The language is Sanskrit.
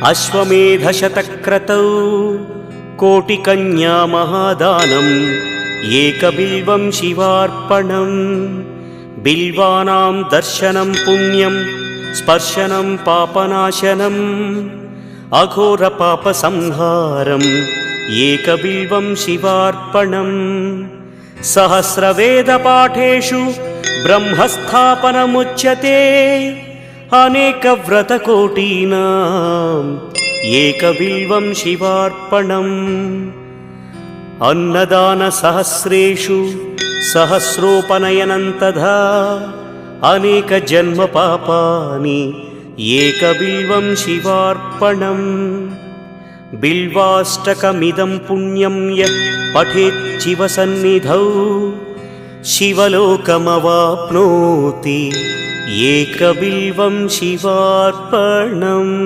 अश्वमेधशतक्रतौ कोटिकन्या महादानम् एकबिल्वं शिवार्पणम्। बिल्वानां दर्शनं पुण्यं स्पर्शनं पापनाशनम् अघोरपापसंहारम् एकबिल्वं शिवार्पणम्। सहस्रवेदपाठेषु ब्रह्मस्थापनमुच्यते अनेकव्रतकोटीनाम् एकबिल्वं शिवार्पणम्। अन्नदानसहस्रेषु सहस्रोपनयनं तथा अनेकजन्मपापानि एकबिल्वं शिवार्पणम्। बिल्वाष्टकमिदं पुण्यं यः पठेत् शिवसन्निधौ शिवलोकमवाप्नोति एकबिल्वं शिवार्पणम्।